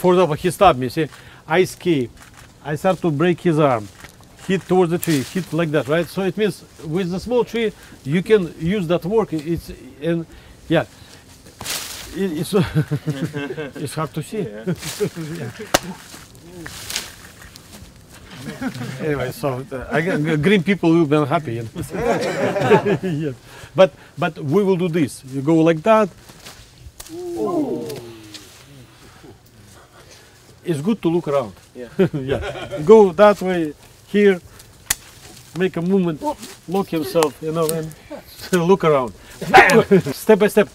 for example, he stabbed me. See, I escape. I start to break his arm. Hit towards the tree. Hit like that, right? So it means with the small tree, you can use that work. It's and yeah, it's it's hard to see. Yeah. Anyway, so again, green people will be unhappy. You know? Yeah. But we will do this. You go like that. Ooh. It's good to look around. Yeah. Yeah. Go that way, here, make a movement, lock yourself, you know, and look around. Bam! Step by step,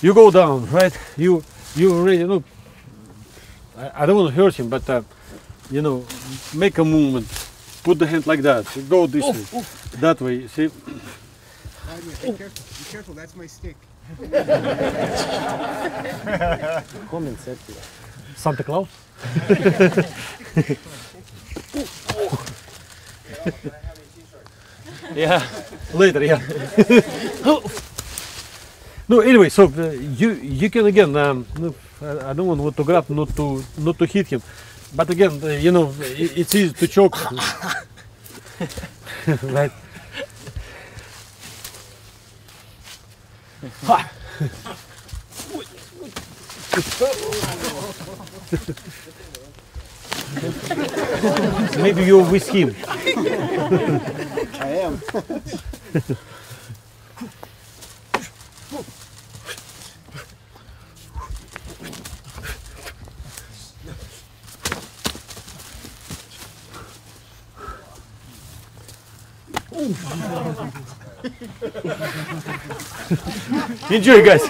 you go down, right? You already, you know. I don't want to hurt him, but you know, make a movement. Put the hand like that. Go this way, that way. See. Vladimir, be careful. Be careful. That's my stick. Santa Claus. Yeah. Later, yeah. No, anyway, so you can again. I don't want to grab, not to hit him, but again, you know, it's easy to choke, right? Maybe you're with him. I am. Enjoy, guys.